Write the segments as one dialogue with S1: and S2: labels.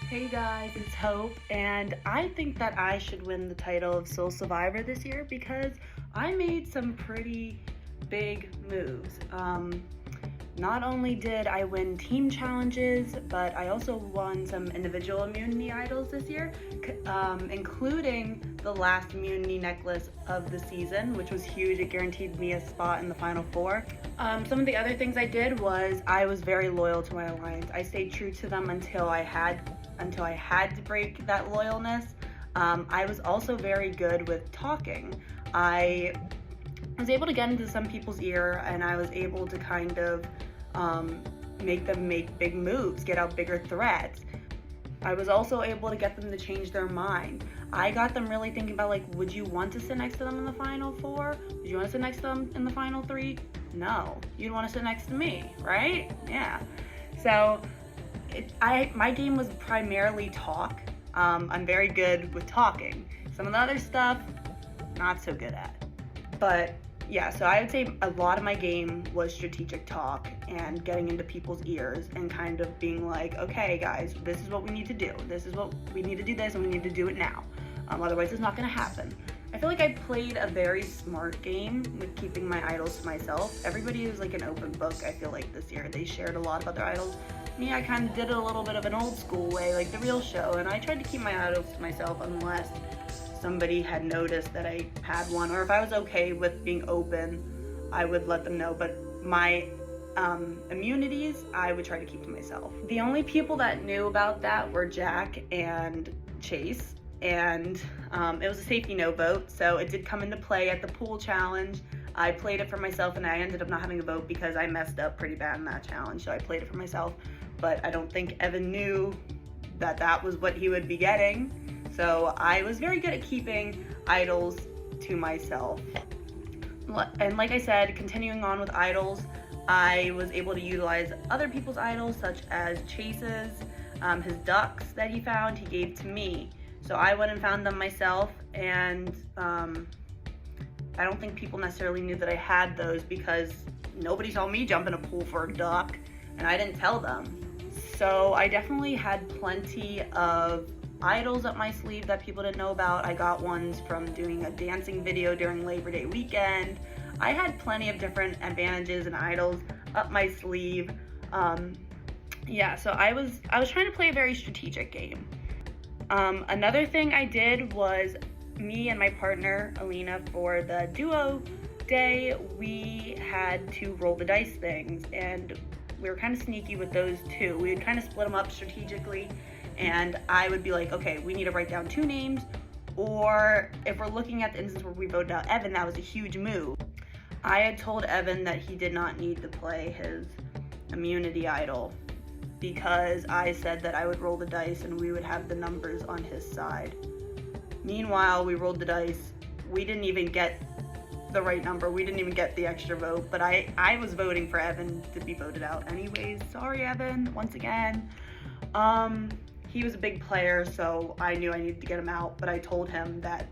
S1: Hey guys, it's Hope, and I think that I should win the title of Soul Survivor this year because I made some pretty big moves. Not only did I win team challenges, but I also won some individual immunity idols this year, including the last immunity necklace of the season, which was huge. It guaranteed me a spot in the final four. Some of the other things I did was I was very loyal to my alliance. I stayed true to them until I had to break that loyalness. I was also very good with talking. I was able to get into some people's ear, and I was able to kind of make them make big moves, get out bigger threats. I was also able to get them to change their mind. I got them really thinking about, like, would you want to sit next to them in the final four? Would you want to sit next to them in the final three? No. You'd want to sit next to me, right? Yeah. So my game was primarily talk. I'm very good with talking. Some of the other stuff, not so good at. But yeah, so I would say a lot of my game was strategic talk and getting into people's ears and kind of being like, okay guys, this is what we need to do. We need to do this and we need to do it now. Otherwise it's not gonna happen. I feel like I played a very smart game with keeping my idols to myself. Everybody was like an open book, I feel like this year. They shared a lot of other idols. Me, I kind of did it a little bit of an old school way, like the real show, and I tried to keep my idols to myself unless somebody had noticed that I had one, or if I was okay with being open, I would let them know. But my immunities, I would try to keep to myself. The only people that knew about that were Jack and Chase, and it was a safety no vote, so it did come into play at the pool challenge. I played it for myself, and I ended up not having a vote because I messed up pretty bad in that challenge, so I played it for myself. But I don't think Evan knew that that was what he would be getting. So I was very good at keeping idols to myself. And like I said, continuing on with idols, I was able to utilize other people's idols, such as Chase's, his ducks that he found, he gave to me. So I went and found them myself, and I don't think people necessarily knew that I had those because nobody saw me jump in a pool for a duck, and I didn't tell them. So I definitely had plenty of idols up my sleeve that people didn't know about. I got ones from doing a dancing video during Labor Day weekend. I had plenty of different advantages and idols up my sleeve. Yeah, so I was trying to play a very strategic game. Another thing I did was me and my partner, Alina, for the duo day, we had to roll the dice things, and we were kind of sneaky with those too. We would kind of split them up strategically, and I would be like, okay, we need to write down 2 names, or if we're looking at the instance where we voted out Evan, that was a huge move. I had told Evan that he did not need to play his immunity idol because I said that I would roll the dice and we would have the numbers on his side. Meanwhile, we rolled the dice. We didn't even get the right number. We didn't even get the extra vote, but I was voting for Evan to be voted out anyways. Sorry, Evan, once again. He was a big player, so I knew I needed to get him out, but I told him that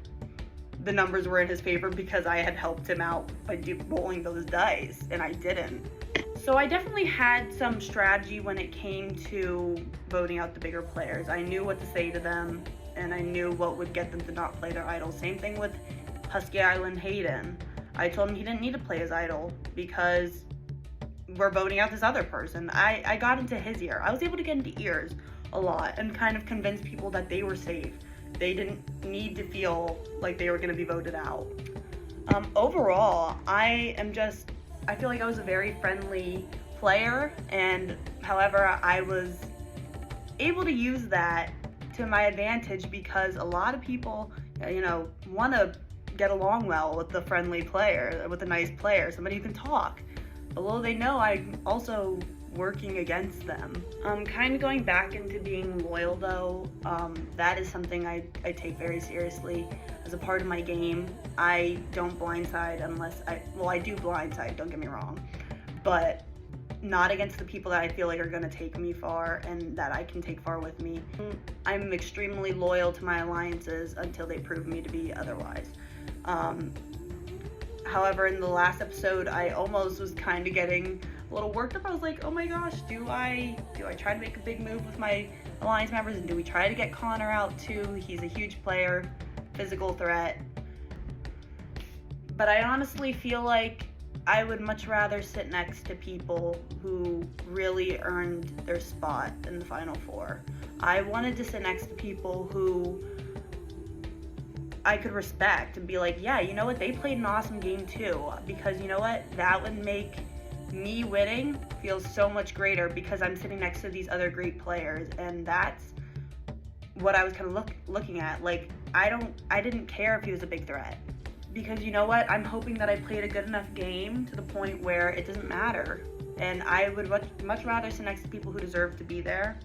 S1: the numbers were in his favor because I had helped him out by rolling those dice, and I didn't. So I definitely had some strategy when it came to voting out the bigger players. I knew what to say to them, and I knew what would get them to not play their idol. Same thing with Husky Island Hayden. I told him he didn't need to play his idol because we're voting out this other person. I got into his ear. I was able to get into ears a lot and kind of convince people that they were safe. They didn't need to feel like they were going to be voted out. Overall, I feel like I was a very friendly player, and however, I was able to use that to my advantage because a lot of people, want to get along well with the friendly player, with a nice player, somebody who can talk. But little they know, I'm also working against them. Kind of going back into being loyal though, that is something I take very seriously as a part of my game. I don't blindside unless I do blindside, don't get me wrong, but not against the people that I feel like are going to take me far and that I can take far with me. I'm extremely loyal to my alliances until they prove me to be otherwise. However, in the last episode, I almost was kind of getting a little worked up. I was like, oh my gosh, do I try to make a big move with my alliance members, and do we try to get Connor out too? He's a huge player, physical threat. But I honestly feel like I would much rather sit next to people who really earned their spot in the Final Four. I wanted to sit next to people who I could respect and be like, yeah, you know what, they played an awesome game too. Because you know what, that would make me winning feel so much greater because I'm sitting next to these other great players. And that's what I was kind of looking at. Like, I didn't care if he was a big threat. Because you know what, I'm hoping that I played a good enough game to the point where it doesn't matter. And I would much rather sit next to people who deserve to be there.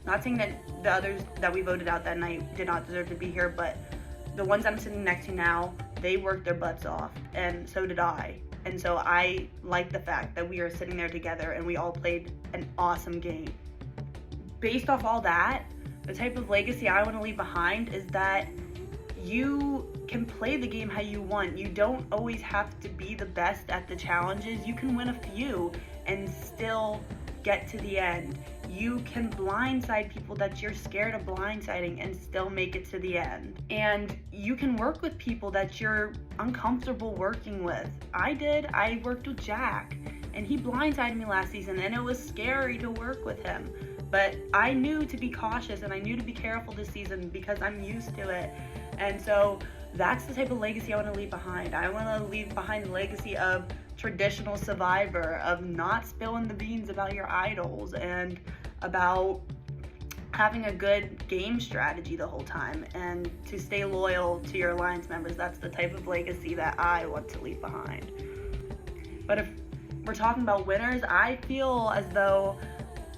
S1: Not saying that the others that we voted out that night did not deserve to be here, but the ones I'm sitting next to now, they worked their butts off, and so did I. And so I like the fact that we are sitting there together and we all played an awesome game. Based off all that, the type of legacy I want to leave behind is that you can play the game how you want. You don't always have to be the best at the challenges. You can win a few and still get to the end. You can blindside people that you're scared of blindsiding and still make it to the end. And you can work with people that you're uncomfortable working with. I worked with Jack, and he blindsided me last season, and it was scary to work with him. But I knew to be cautious, and I knew to be careful this season because I'm used to it. And so that's the type of legacy I want to leave behind. I want to leave behind the legacy of traditional Survivor, of not spilling the beans about your idols, and about having a good game strategy the whole time, and to stay loyal to your alliance members. That's the type of legacy that I want to leave behind. But if we're talking about winners, I feel as though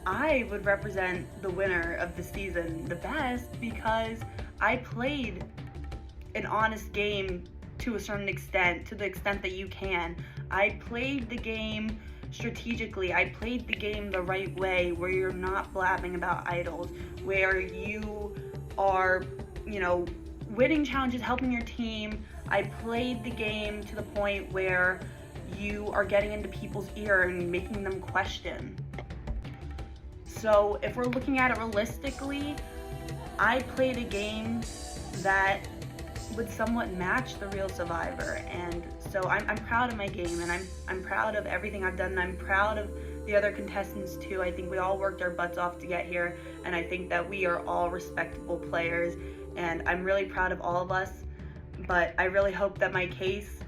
S1: I would represent the winner of the season the best because I played an honest game to a certain extent, to the extent that you can. I played the game strategically. I played the game the right way, where you're not blabbing about idols, where you are, winning challenges, helping your team. I played the game to the point where you are getting into people's ear and making them question. So if we're looking at it realistically, I played a game that would somewhat match the real Survivor, and so I'm proud of my game, and I'm proud of everything I've done, and I'm proud of the other contestants too. I think we all worked our butts off to get here, and I think that we are all respectable players, and I'm really proud of all of us. But I really hope that my case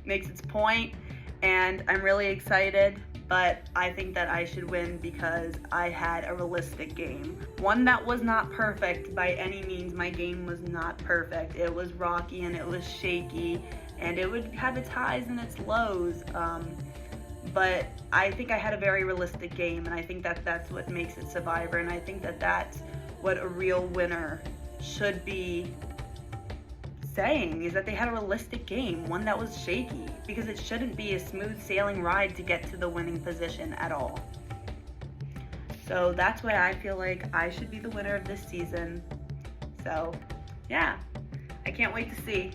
S1: makes its point, and I'm really excited. But I think that I should win because I had a realistic game. One that was not perfect by any means. My game was not perfect. It was rocky and it was shaky, and it would have its highs and its lows. But I think I had a very realistic game, and I think that that's what makes it Survivor, and I think that that's what a real winner should be saying, is that they had a realistic game, one that was shaky, because it shouldn't be a smooth sailing ride to get to the winning position at all. So that's why I feel like I should be the winner of this season. So yeah, I can't wait to see.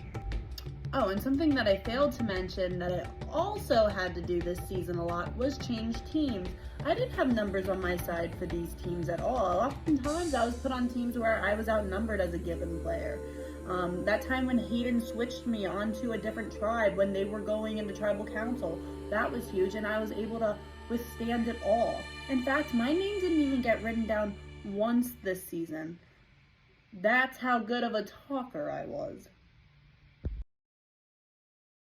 S1: Oh, and something that I failed to mention that I also had to do this season a lot was change teams. I didn't have numbers on my side for these teams at all. Oftentimes I was put on teams where I was outnumbered as a given player. That time when Hayden switched me onto a different tribe when they were going into tribal council, that was huge, and I was able to withstand it all. In fact, my name didn't even get written down once this season. That's how good of a talker I was.